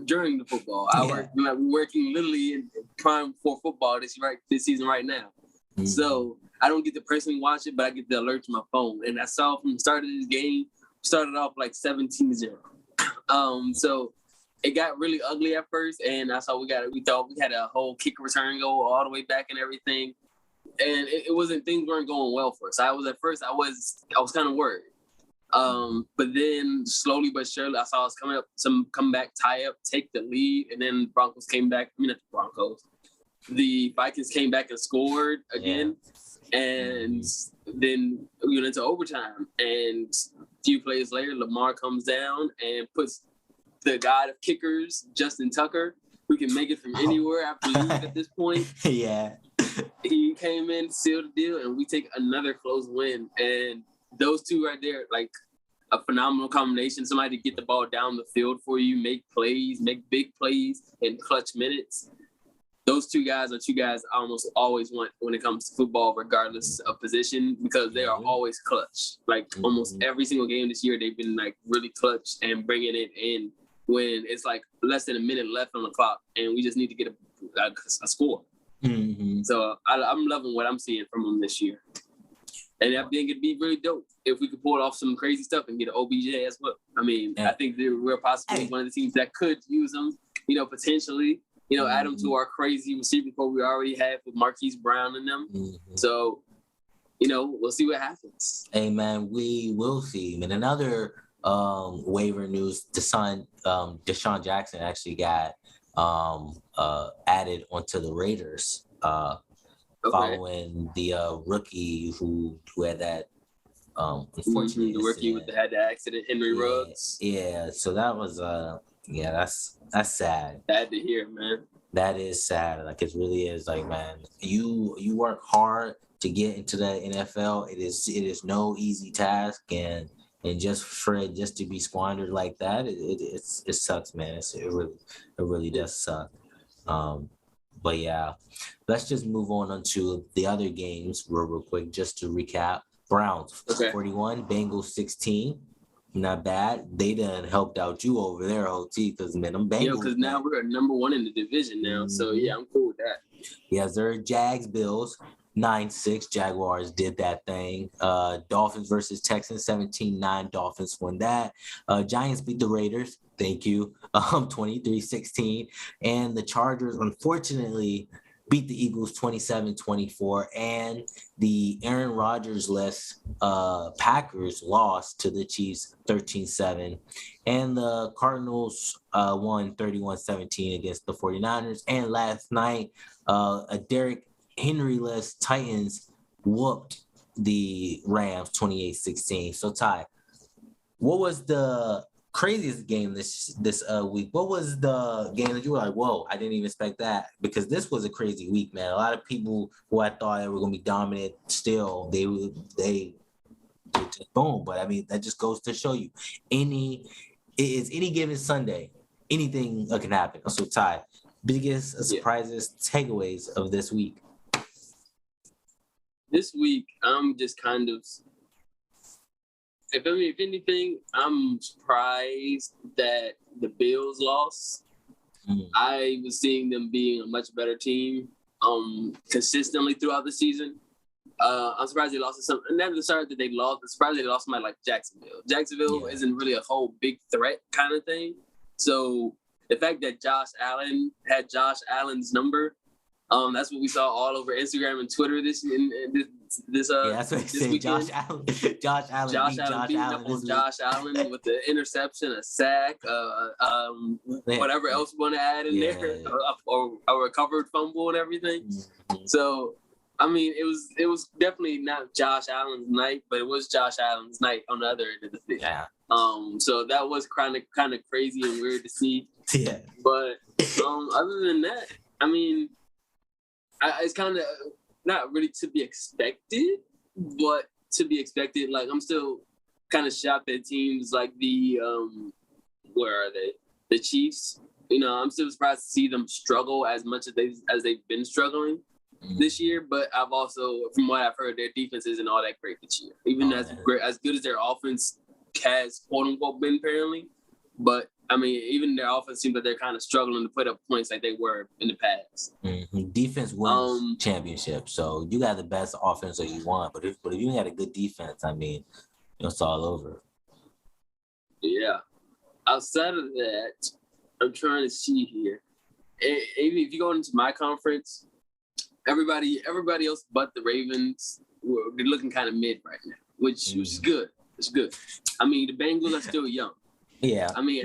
[SPEAKER 2] during the football. We're working literally in prime for football this season right now. Mm-hmm. So I don't get to personally watch it, but I get the alert to my phone. And I saw from the start of this game, started off 17-0. So it got really ugly at first, and I saw we thought we had a whole kick return go all the way back and everything. And things weren't going well for us. I was kind of worried. But then slowly but surely, I saw us come back, tie up, take the lead, and then Broncos came back. I mean, not the Broncos. The Vikings came back and scored again, and then we went into overtime. And a few plays later, Lamar comes down and puts the god of kickers, Justin Tucker, who can make it from anywhere, I believe, at this point.
[SPEAKER 1] Yeah.
[SPEAKER 2] He came in, sealed the deal, and we take another close win. And those two right there, a phenomenal combination. Somebody to get the ball down the field for you, make big plays in clutch minutes. Those two guys are two guys I almost always want when it comes to football, regardless of position, because they are always clutch. Almost every single game this year, they've been really clutch and bringing it in when it's less than a minute left on the clock, and we just need to get a score. Mm-hmm. So I'm loving what I'm seeing from them this year. And I think it'd be really dope if we could pull off some crazy stuff and get an OBJ as well. I mean, I think we're possibly one of the teams that could use them, potentially, add them to our crazy receiver core we already have with Marquise Brown and them. Mm-hmm. So, we'll see what happens.
[SPEAKER 1] Hey, man, we will see. And another waiver news, Deshaun Jackson actually got added onto the Raiders. Following the rookie who had that unfortunately
[SPEAKER 2] the rookie had the accident, Henry Ruggs.
[SPEAKER 1] Yeah, so that was that's sad.
[SPEAKER 2] Sad to hear, man.
[SPEAKER 1] That is sad. It really is. Man, you work hard to get into the NFL. It is no easy task, and just for it just to be squandered like that, it sucks, man. It really does suck. But yeah, let's just move on to the other games real quick, just to recap. Browns 41, Bengals 16. Not bad. They done helped out you over there, OT, because them Bengals.
[SPEAKER 2] Yeah, because now we're number one in the division now. So yeah, I'm cool with that.
[SPEAKER 1] Yeah, they're Jags, Bills 9-6. Jaguars did that thing. Dolphins versus Texans 17-9. Dolphins won that. Giants beat the Raiders. Thank you. 23-16. And the Chargers, unfortunately, beat the Eagles 27-24. And the Aaron Rodgers-less Packers lost to the Chiefs 13-7. And the Cardinals won 31-17 against the 49ers. And last night, a Derrick Henry-less Titans whooped the Rams 28-16. So, Ty, what was the craziest game this week? What was the game that you were like, whoa, I didn't even expect that? Because this was a crazy week, man. A lot of people who I thought they were going to be dominant still, they just boom. But I mean, that just goes to show you any given Sunday, anything can happen. So, Ty, biggest surprises, takeaways of this week?
[SPEAKER 2] This week, I'm just kind of, if anything, I'm surprised that the Bills lost. I was seeing them being a much better team consistently throughout the season. I'm surprised they lost to some. Never sorry that they lost. I'm surprised they lost somebody like Jacksonville. Jacksonville isn't really a whole big threat kind of thing. So the fact that Josh Allen had Josh Allen's number, that's what we saw all over Instagram and Twitter this
[SPEAKER 1] that's what they say. Josh Allen beat Josh Allen
[SPEAKER 2] up on Josh Allen with the interception, a sack, whatever else we want to add in there, or a recovered fumble and everything.
[SPEAKER 1] Mm-hmm.
[SPEAKER 2] So, I mean, it was definitely not Josh Allen's night, but it was Josh Allen's night on the other end of the thing.
[SPEAKER 1] Yeah.
[SPEAKER 2] So that was kind of crazy and weird to see.
[SPEAKER 1] Yeah.
[SPEAKER 2] But other than that, I mean, it's kind of not really to be expected, but to be expected. Like, I'm still kind of shocked that teams like the where are they? The Chiefs. You know, I'm still surprised to see them struggle as much as they've been struggling this year. But I've also, from what I've heard, their defense isn't all that great this year. Even as good as their offense has, quote unquote, been apparently. But I mean, even their offense seems like they're kind of struggling to put up points like they were in the past.
[SPEAKER 1] Mm-hmm. Defense wins championships, so you got the best offense that you want. But if you had a good defense, I mean, it's all over.
[SPEAKER 2] Yeah. Outside of that, I'm trying to see here. If you go into my conference, everybody else but the Ravens, they're looking kind of mid right now, which is good. It's good. I mean, the Bengals are still young.
[SPEAKER 1] Yeah.
[SPEAKER 2] I mean,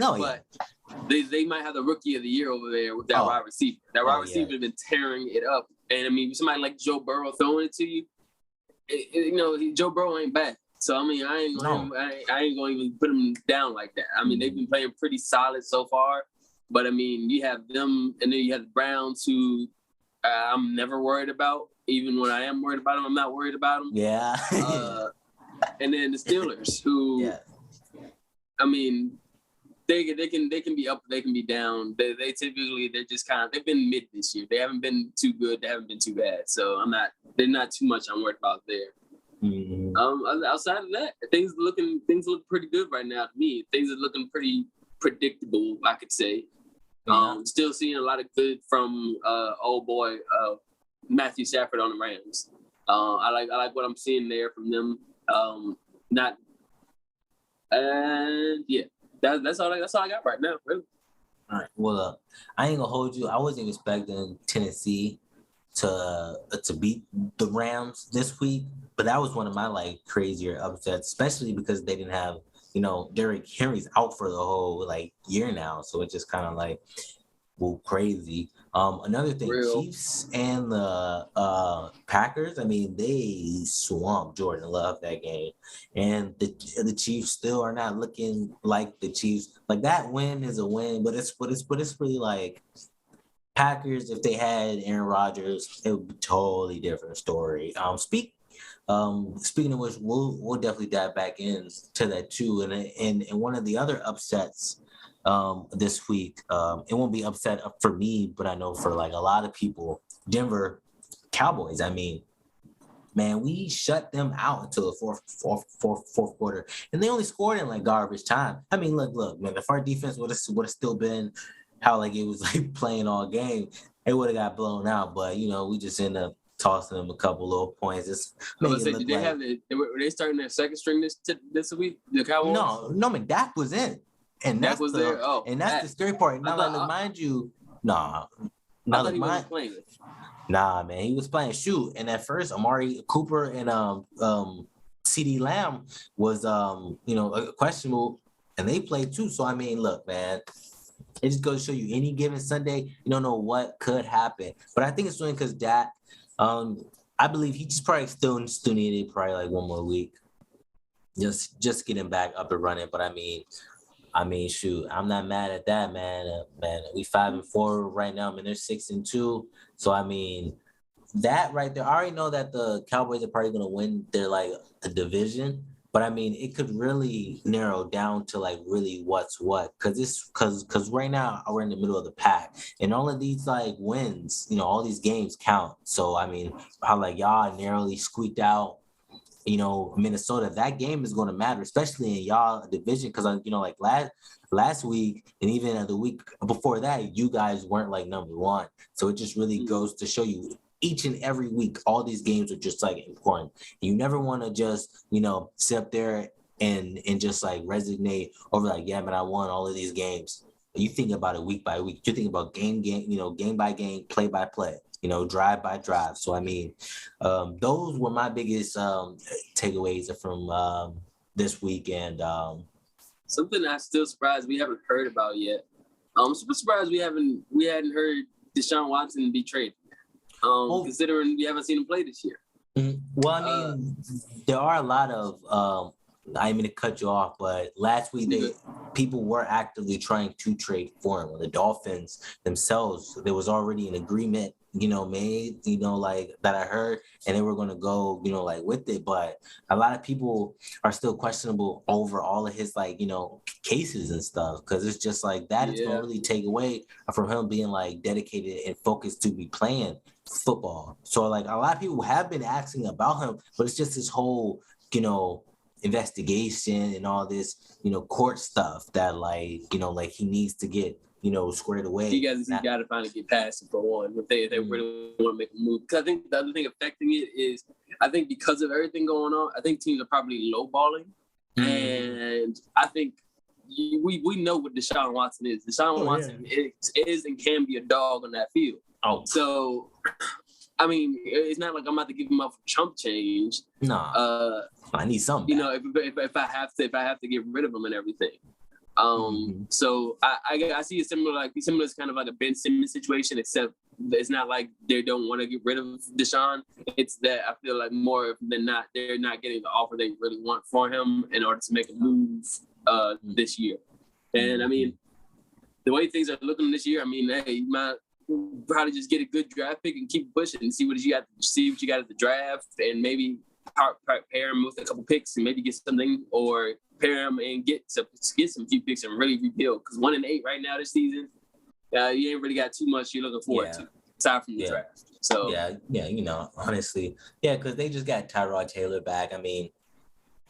[SPEAKER 2] they might have the rookie of the year over there with that wide receiver. That wide receiver has been tearing it up. And I mean, somebody like Joe Burrow throwing it to you, Joe Burrow ain't bad. So I mean, I ain't going to even put him down like that. I mean, they've been playing pretty solid so far. But I mean, you have them, and then you have the Browns, who I'm never worried about. Even when I am worried about them, I'm not worried about them.
[SPEAKER 1] Yeah.
[SPEAKER 2] And then the Steelers, who, I mean, they can be up, they can be down. They typically, they're just they've been mid this year. They haven't been too good. They haven't been too bad. So they're not too much I'm worried about there.
[SPEAKER 1] Mm-hmm.
[SPEAKER 2] Outside of that, things look pretty good right now to me. Things are looking pretty predictable, I could say. Still seeing a lot of good from old boy Matthew Stafford on the Rams. I like what I'm seeing there from them. That's all I got right now, really.
[SPEAKER 1] All right. Well, I ain't gonna hold you. I wasn't expecting Tennessee to beat the Rams this week, but that was one of my crazier upsets, especially because they didn't have, Derrick Henry's out for the whole year now, so it's just kind of crazy. Another thing, Chiefs and the Packers, I mean, they swamped Jordan Love that game. And the Chiefs still are not looking like the Chiefs. That win is a win, but it's really Packers, if they had Aaron Rodgers, it would be a totally different story. Speaking of which, we'll definitely dive back into that too. And one of the other upsets this week, it won't be upset for me, but I know for a lot of people, Denver Cowboys. I mean, man, we shut them out until the fourth quarter, and they only scored in garbage time. I mean, look, man, if our defense would have still been how it was playing all game, it would have got blown out. But we just end up tossing them a couple little points.
[SPEAKER 2] Were they starting their second string this week? The Cowboys?
[SPEAKER 1] No, man, Dak was in. and
[SPEAKER 2] Dak was there. Oh,
[SPEAKER 1] and that's the scary part. Now, like, mind you, nah,
[SPEAKER 2] I thought he wasn't playing.
[SPEAKER 1] Nah, man, he was playing. Shoot, and at first, Amari Cooper and CD Lamb was questionable, and they played too. So I mean, look, man, it just goes to show you any given Sunday, you don't know what could happen. But I think it's only because Dak, I believe he just probably still needed probably like one more week, just getting back up and running. But I mean, shoot, I'm not mad at that, man. Man, we 5-4 right now. I mean, they're 6-2. So I mean, that right there, I already know that the Cowboys are probably gonna win their like a division. But I mean, it could really narrow down to like really what's what, because right now we're in the middle of the pack, and all of these like wins, all these games count. So I mean, how like y'all narrowly squeaked out, Minnesota, that game is going to matter, especially in y'all division, because like last week and even the week before that, you guys weren't like number one. So it just really goes to show you each and every week, all these games are just like important. You never want to just sit up there and just like resignate over like, yeah, man, I won all of these games. You think about it week by week. You think about game, game by game, play by play. Drive by drive. So I mean, those were my biggest takeaways from this week. And
[SPEAKER 2] something I'm still surprised we haven't heard about yet. I'm super surprised we hadn't heard Deshaun Watson be traded. Considering we haven't seen him play this year.
[SPEAKER 1] Well, I mean, there are a lot of. I didn't mean to cut you off, but last week people were actively trying to trade for him. The Dolphins themselves, there was already an agreement, made, like that I heard, and they were going to go, like with it. But a lot of people are still questionable over all of his like, cases and stuff, because it's just like that is going to really take away from him being like dedicated and focused to be playing football. So like a lot of people have been asking about him, but it's just this whole, investigation and all this, court stuff that like, like he needs to get, squared away.
[SPEAKER 2] You got to finally get past it for one. If they really want to make a move, because I think the other thing affecting it is, I think because of everything going on, I think teams are probably lowballing, and I think we know what Deshaun Watson is. Deshaun Watson is and can be a dog on that field.
[SPEAKER 1] Oh,
[SPEAKER 2] so. I mean, it's not like I'm about to give him up for chump change.
[SPEAKER 1] No, I need something.
[SPEAKER 2] If I have to get rid of him and everything. So I see it similar to kind of like a Ben Simmons situation, except it's not like they don't want to get rid of Deshaun. It's that I feel like more than not, they're not getting the offer they really want for him in order to make a move this year. And I mean, the way things are looking this year, I mean, hey, you might probably just get a good draft pick and keep pushing and see what you got at the draft, and maybe pair him with a couple picks and maybe get something, or pair him and get some few picks and really rebuild. Because 1-8 right now this season, you ain't really got too much you're looking forward to aside from the draft. So
[SPEAKER 1] honestly, because they just got Tyrod Taylor back. I mean,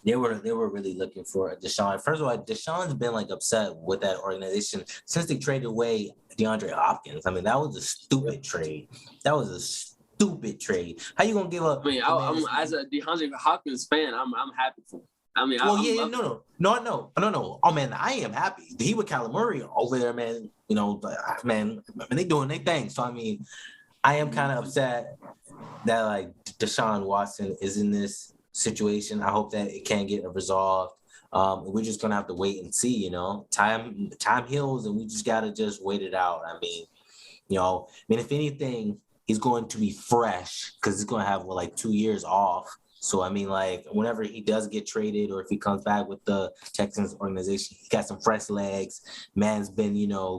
[SPEAKER 1] they were really looking for Deshaun. First of all, Deshaun's been like upset with that organization since they traded away DeAndre Hopkins. I mean, that was a stupid trade. How you gonna give up?
[SPEAKER 2] I mean, I'm as a DeAndre Hopkins fan, I'm happy for him. I mean,
[SPEAKER 1] no. Oh man, I am happy. He with Kyler Murray over there, man. Man, they doing their thing. So I mean, I am kind of upset that like Deshaun Watson is in this situation. I hope that it can get resolved. We're just gonna have to wait and see. Time heals, and we just gotta just wait it out. I mean, if anything, he's going to be fresh because he's gonna have 2 years off. So I mean, like whenever he does get traded, or if he comes back with the Texans organization, he got some fresh legs. Man's been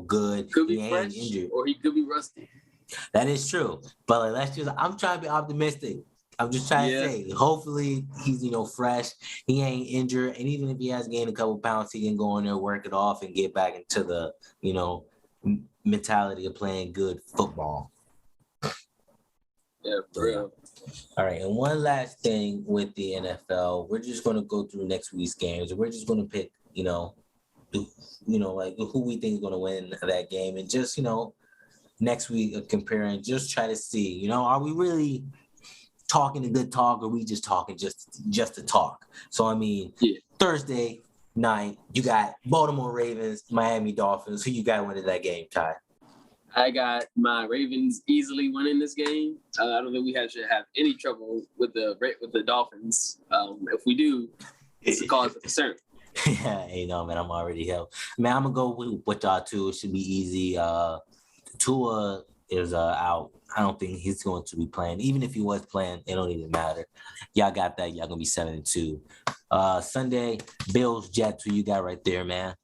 [SPEAKER 1] good.
[SPEAKER 2] Could be fresh, injured, or he could be rusty.
[SPEAKER 1] That is true, but I'm trying to be optimistic. I'm just trying to say, hopefully he's, fresh. He ain't injured. And even if he has gained a couple pounds, he can go in there, work it off, and get back into the, mentality of playing good football.
[SPEAKER 2] Yeah, for real.
[SPEAKER 1] All right. And one last thing with the NFL, we're just going to go through next week's games. We're just going to pick, who we think is going to win that game. And just, next week, comparing, just try to see, are we really talking a good talk, or we just talking just to talk? So I mean, Thursday, night. You got Baltimore Ravens, Miami Dolphins. Who you got winning that game, Ty?
[SPEAKER 2] I got my Ravens easily winning this game. I don't think should have any trouble with the Dolphins. If we do, it's a cause for concern.
[SPEAKER 1] Yeah, man, I'm already helped. Man, I'm gonna go with y'all too. It should be easy. Tua is out. I don't think he's going to be playing. Even if he was playing, it don't even matter. Y'all got that. Y'all gonna be 7-2. Sunday, Bills, Jets. Who you got right there, man?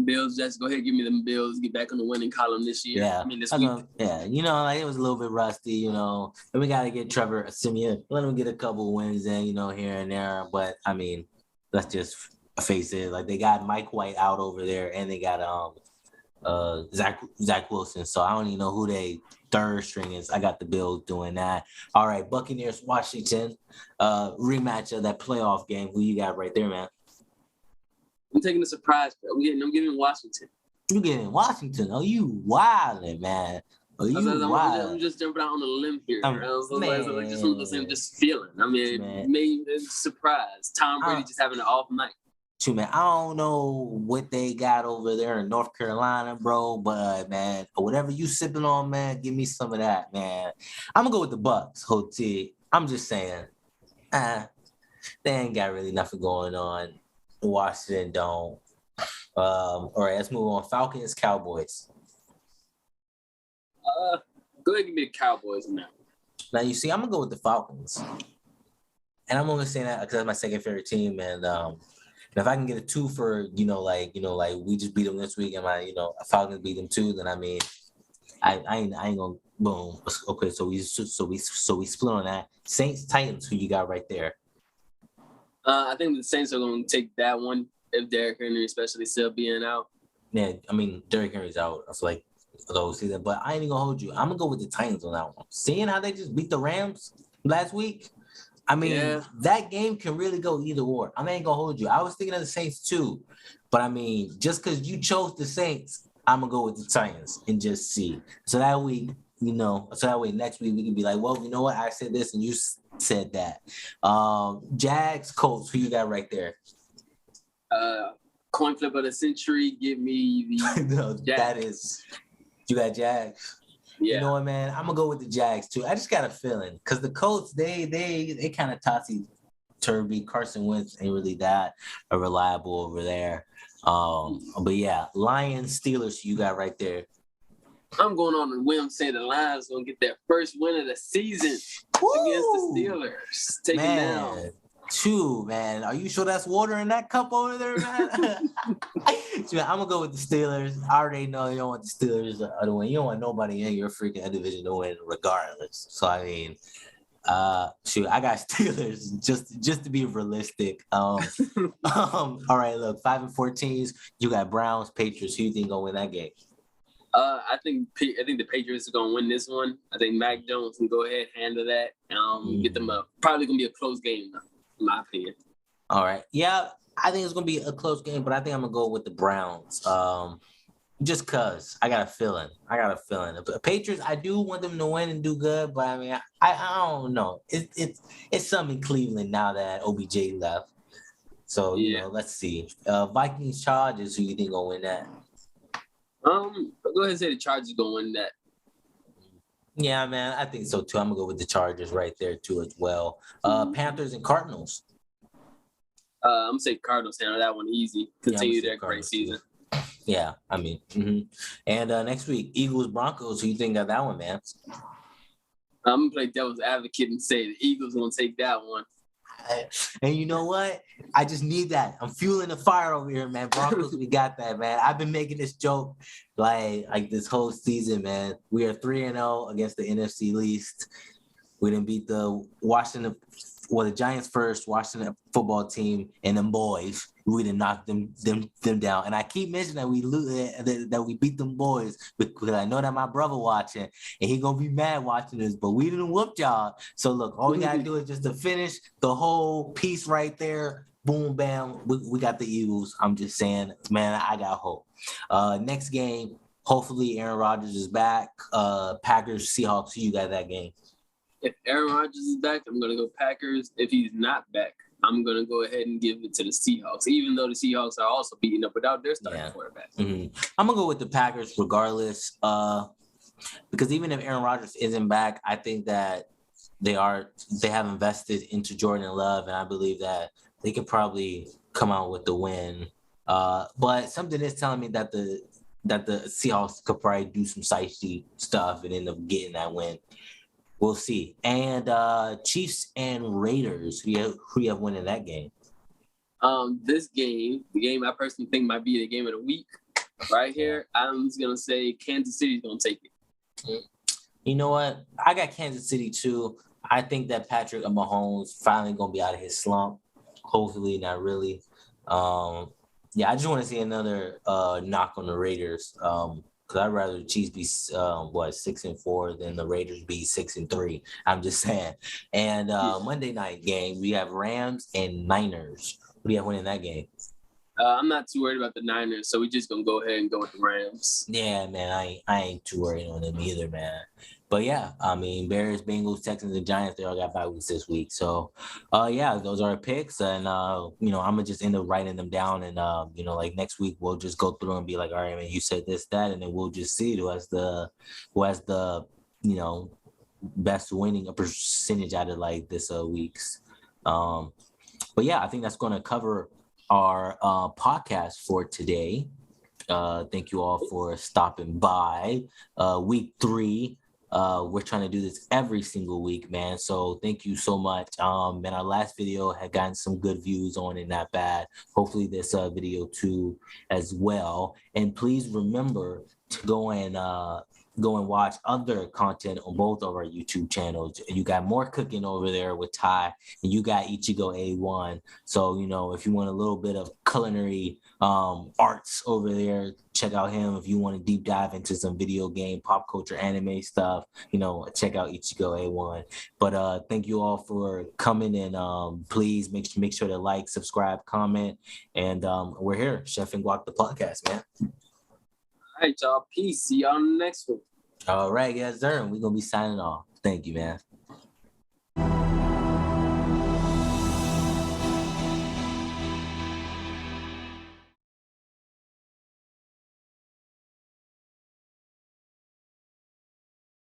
[SPEAKER 2] Bills, just go ahead, give me them Bills. Get back on the winning column this year.
[SPEAKER 1] Yeah,
[SPEAKER 2] I mean this week.
[SPEAKER 1] Yeah, like it was a little bit rusty, and we got to get Trevor Siemian. Let him get a couple wins in, here and there. But I mean, let's just face it. Like they got Mike White out over there, and they got Zach Wilson. So I don't even know who they third string is. I got the Bills doing that. All right, Buccaneers, Washington, rematch of that playoff game. Who you got right there, man?
[SPEAKER 2] I'm taking a surprise. I'm giving Washington.
[SPEAKER 1] You getting Washington? Oh, you wildin', man. Oh,
[SPEAKER 2] I'm just jumping out on a limb here. Just feeling. I mean, maybe surprise. Tom Brady just having an off night.
[SPEAKER 1] Man, I don't know what they got over there in North Carolina, bro, but man, whatever you sipping on, man, give me some of that, man. I'm gonna go with the Bucks, Hoti. I'm just saying, they ain't got really nothing going on. Washington don't. All right, let's move on. Falcons, Cowboys.
[SPEAKER 2] Go ahead and give me the Cowboys now.
[SPEAKER 1] Now you see, I'm gonna go with the Falcons, and I'm only saying that because that's my second favorite team, and if I can get a 2 for we just beat them this week, and Falcons beat them too, then I mean, I ain't gonna boom. Okay, so we split on that. Saints, Titans, who you got right there?
[SPEAKER 2] I think the Saints are going to take that one if Derrick Henry, especially, still being out.
[SPEAKER 1] Yeah, I mean, Derrick Henry's out. I feel like the whole season, but I ain't gonna hold you. I'm gonna go with the Titans on that one. Seeing how they just beat the Rams last week, I mean, that game can really go either or. I ain't gonna hold you. I was thinking of the Saints too, but I mean, just because you chose the Saints, I'm gonna go with the Titans and just see. So that week, next week we can be like, well, you know what? I said this and you said that. Jags, Colts, who you got right there?
[SPEAKER 2] Coin flip of the century. Give me the
[SPEAKER 1] No,
[SPEAKER 2] Jags.
[SPEAKER 1] That is, you got Jags.
[SPEAKER 2] Yeah.
[SPEAKER 1] You know what, man? I'm gonna go with the Jags too. I just got a feeling because the Colts, they kind of tossy turvy. Carson Wentz ain't really that reliable over there. But yeah, Lions, Steelers, you got right there.
[SPEAKER 2] I'm going on the whim, saying the Lions gonna get their first win of the season against the Steelers. Take it down.
[SPEAKER 1] Man. Are you sure that's water in that cup over there, man? I'm gonna go with the Steelers. I already know you don't want the Steelers to win. You don't want nobody in your freaking division to win, regardless. So I mean, I got Steelers just to be realistic. All right, look, 5-14s. You got Browns, Patriots. Who you think gonna win that game?
[SPEAKER 2] I think the Patriots are gonna win this one. I think Mac Jones can go ahead and handle that. Get them up. Probably gonna be a close game, in my opinion.
[SPEAKER 1] All right, yeah, I think it's gonna be a close game, but I think I'm gonna go with the Browns. Just cause I got a feeling. The Patriots, I do want them to win and do good, but I mean, I don't know. It's something in Cleveland now that OBJ left. So let's see. Vikings, Chargers. Who you think gonna win that?
[SPEAKER 2] Go ahead and say the Chargers gonna win that.
[SPEAKER 1] Yeah, man, I think so too. I'm gonna go with the Chargers right there too as well. Panthers and Cardinals.
[SPEAKER 2] I'm gonna say Cardinals handle that one easy. Continue their great season.
[SPEAKER 1] Yeah, I mean, and next week, Eagles, Broncos. Who you think got that one, man?
[SPEAKER 2] I'm gonna play devil's advocate and say the Eagles gonna take that one.
[SPEAKER 1] And you know what? I just need that. I'm fueling the fire over here, man. Broncos, we got that, man. I've been making this joke like this whole season, man. We are 3-0 against the NFC least. We didn't beat the Giants first, Washington football team, and them boys. We didn't knock them down. And I keep mentioning that we beat them boys because I know that my brother watching and he gonna be mad watching this. But we didn't whoop y'all. So look, all we gotta do is just to finish the whole piece right there. Boom, bam. We got the Eagles. I'm just saying, man, I got hope. Next game, hopefully Aaron Rodgers is back. Packers, Seahawks. Who you got that game?
[SPEAKER 2] If Aaron Rodgers is back, I'm gonna go Packers. If he's not back, I'm gonna go ahead and give it to the Seahawks, even though the Seahawks are also beating up without their starting quarterback.
[SPEAKER 1] I'm gonna go with the Packers regardless, because even if Aaron Rodgers isn't back, I think that they have invested into Jordan Love, and I believe that they could probably come out with the win. But something is telling me that the Seahawks could probably do some sightsee stuff and end up getting that win. We'll see. And Chiefs and Raiders, who you have winning that game?
[SPEAKER 2] This game, the game I personally think might be the game of the week, right here. I'm just gonna say Kansas City's gonna take it.
[SPEAKER 1] You know what? I got Kansas City too. I think that Patrick Mahomes finally gonna be out of his slump. Hopefully, not really. I just want to see another knock on the Raiders. Because I'd rather the Chiefs be 6-4 than the Raiders be 6-3. I'm just saying. And Monday night game, we have Rams and Niners. Who do you have winning that game?
[SPEAKER 2] I'm not too worried about the Niners, so we're just gonna go ahead and go with the Rams.
[SPEAKER 1] Yeah, man, I ain't too worried on them either, man. But yeah, I mean, Bears, Bengals, Texans, and Giants, they all got bye weeks this week. So, those are our picks, and I'm gonna just end up writing them down, and like next week we'll just go through and be like, all right, man, you said this, that, and then we'll just see who has the best winning a percentage out of like this weeks. But yeah, I think that's going to cover our podcast for today. Thank you all for stopping by. Week 3. We're trying to do this every single week, man. So thank you so much. And our last video had gotten some good views on it, not bad. Hopefully this video too as well. And please remember to go and watch other content on both of our YouTube channels. You got more cooking over there with Ty, and you got Ichigo A1. So, if you want a little bit of culinary arts over there, check out him. If you want to deep dive into some video game, pop culture, anime stuff, check out Ichigo A1. But thank you all for coming, and please make sure to like, subscribe, comment, and we're here, Chef and Guac, the podcast, man.
[SPEAKER 2] All right, y'all. Peace. See y'all on the next one.
[SPEAKER 1] All right, yes, sir. We're going to be signing off. Thank you, man.